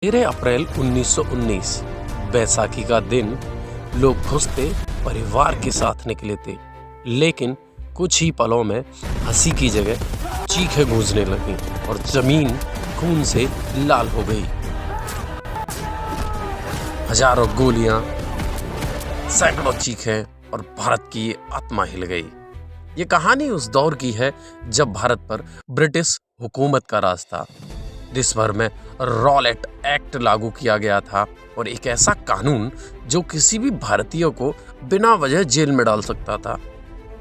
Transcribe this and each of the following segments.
13 अप्रैल 1919 बैसाखी का दिन। लोग खुश थे, परिवार के साथ निकले थे, लेकिन कुछ ही पलों में हंसी की जगह चीखें गूंजने लगीं और जमीन खून से लाल हो गई। हजारों गोलियां, सैकड़ों चीखें और भारत की आत्मा हिल गई। ये कहानी उस दौर की है जब भारत पर ब्रिटिश हुकूमत का राज था। देश भर में रॉलेट एक्ट लागू किया गया था और एक ऐसा कानून जो किसी भी भारतीय को बिना वजह जेल में डाल सकता था।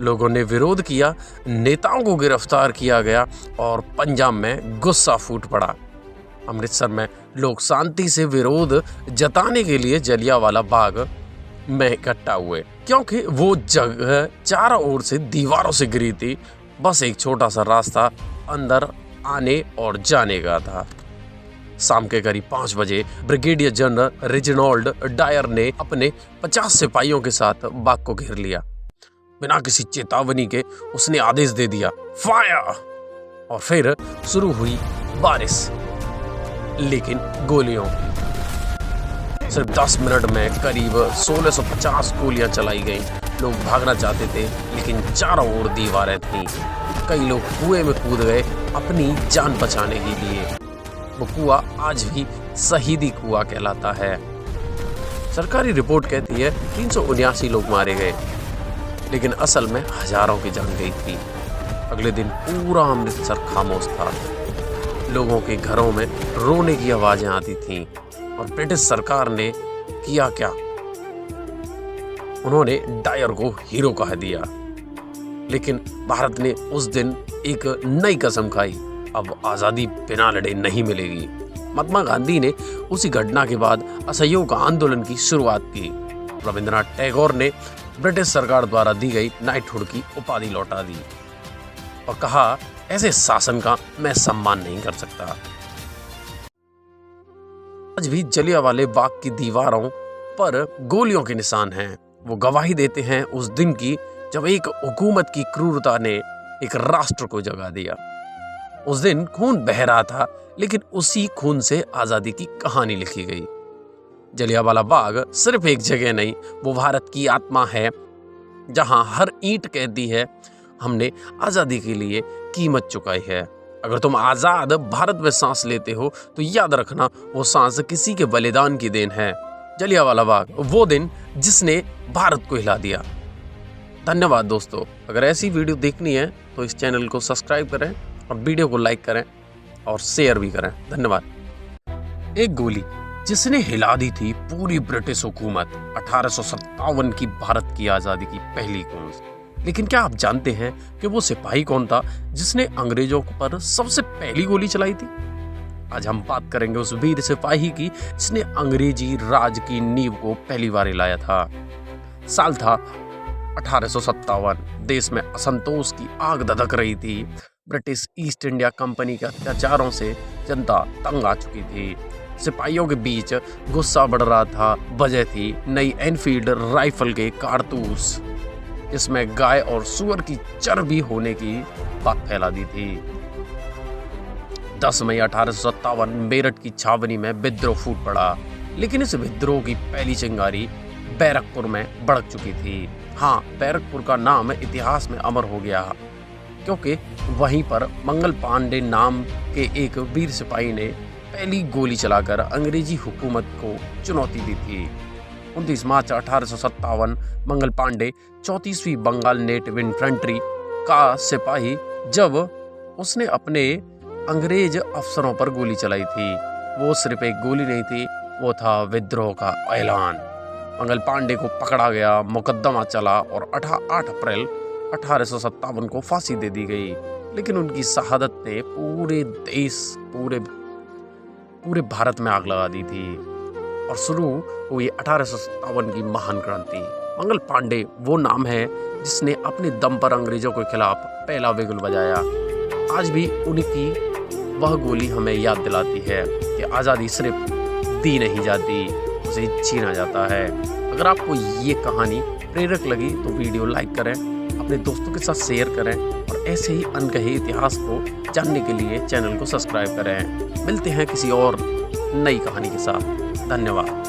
लोगों ने विरोध किया, नेताओं को गिरफ्तार किया गया और पंजाब में गुस्सा फूट पड़ा। अमृतसर में लोग शांति से विरोध जताने के लिए जलियांवाला बाग में इकट्ठा हुए, क्योंकि वो जगह चारों ओर से दीवारों से घिरी थी। बस एक छोटा सा रास्ता अंदर आने और जाने का था। शाम के करीब 5 बजे ब्रिगेडियर जनरल रेजिनाल्ड डायर ने अपने 50 सिपाहियों के साथ बाग को घेर लिया। बिना किसी चेतावनी के उसने आदेश दे दिया, फायर! और फिर शुरू हुई बारिश, लेकिन गोलियों की। सिर्फ 10 मिनट में करीब 1650 गोलियां चलाई गईं। लोग भागना चाहते थे, लेकिन चारों ओर दीवारें थीं। कई लोग कुएं में कूद गए अपनी जान बचाने के लिए। वो कुआं आज भी शहीदी कुआं कहलाता है। सरकारी रिपोर्ट कहती है 379 लोग मारे गए, लेकिन असल में हजारों की जान गई थी। अगले दिन पूरा अमृतसर खामोश था। लोगों के घरों में रोने की आवाजें आती थीं और ब्रिटिश सरकार ने किया क्या? उन्होंने डायर को हीरो कह दिया। लेकिन भारत ने उस दिन एक नई कसम खाई, अब आज़ादी बिना लड़े नहीं मिलेगी। महात्मा गांधी ने उसी घटना के बाद असहयोग आंदोलन की शुरुआत की। रविंद्रनाथ टैगोर ने ब्रिटिश सरकार द्वारा दी गई नाइटहुड की उपाधि लौटा दी और कहा, ऐसे शासन का मैं सम्मान नहीं कर सकता। आज भी जलियांवाले बाग की दीवारों पर गोलियों के निशान हैं। वो गवाही देते हैं उस दिन की जब एक हुकूमत की क्रूरता ने एक राष्ट्र को जगा दिया। उस दिन खून बह रहा था, लेकिन उसी खून से आजादी की कहानी लिखी गई। जलियांवाला बाग सिर्फ एक जगह नहीं, वो भारत की आत्मा है, जहां हर ईंट कहती है हमने आजादी के लिए कीमत चुकाई है। अगर तुम आजाद भारत में सांस लेते हो तो याद रखना, वो सांस किसी के बलिदान की देन है। जलियांवाला बाग, वो दिन जिसने भारत को हिला दिया। धन्यवाद दोस्तों। अगर ऐसी वीडियो देखनी है तो इस चैनल को सब्सक्राइब करें और वीडियो को लाइक करें और शेयर भी करें। धन्यवाद। एक गोली जिसने हिला दी थी पूरी ब्रिटिश हुकूमत, 1857 की भारत की आजादी की पहली गूंज। लेकिन क्या आप जानते हैं कि वो सिपाही कौन था जिसने अंग्रेजों पर सबसे पहली गोली चलाई थी? आज हम बात करेंगे उस वीर सिपाही की जिसने अंग्रेजी राज की नींव को पहली बार हिलाया था। साल था 1857। देश में असंतोष की आग धधक रही थी। ब्रिटिश ईस्ट इंडिया कंपनी के अत्याचारों से जनता तंग आ चुकी थी। सिपाहियों के बीच गुस्सा बढ़ रहा था। वजह थी नई एनफील्ड राइफल के कारतूस, जिसमें गाय और सूअर की चर्बी होने की बात फैला दी थी। 10 मई 1857 मेरठ की छावनी में विद्रोह फूट पड़ा, लेकिन इस विद्रोह की पहली चिंगारी बैरकपुर में भड़क चुकी थी। हाँ, बैरकपुर का नाम इतिहास में अमर हो गया, क्योंकि वहीं पर मंगल पांडे नाम के एक वीर सिपाही ने पहली गोली चलाकर अंग्रेजी हुकूमत को चुनौती दी थी। 29 मार्च 1857 मंगल पांडे 34वीं बंगाल नेटिव इन्फेंट्री का सिपाही, जब उसने अपने अंग्रेज अफसरों पर गोली चलाई थी। वो सिर्फ एक गोली नहीं थी, वो था विद्रोह का ऐलान। मंगल पांडे को पकड़ा गया, मुकदमा चला और 8 अप्रैल 1857 को फांसी दे दी गई। लेकिन उनकी शहादत ने पूरे देश, पूरे भारत में आग लगा दी थी और शुरू हुई 1857 की महान क्रांति। मंगल पांडे वो नाम है जिसने अपने दम पर अंग्रेजों के खिलाफ पहला बिगुल बजाया। आज भी उनकी वह गोली हमें याद दिलाती है कि आज़ादी सिर्फ दी नहीं जाती, उसे छीना जाता है। अगर आपको ये कहानी प्रेरक लगी तो वीडियो लाइक करें, अपने दोस्तों के साथ शेयर करें और ऐसे ही अनकहे इतिहास को जानने के लिए चैनल को सब्सक्राइब करें। मिलते हैं किसी और नई कहानी के साथ। धन्यवाद।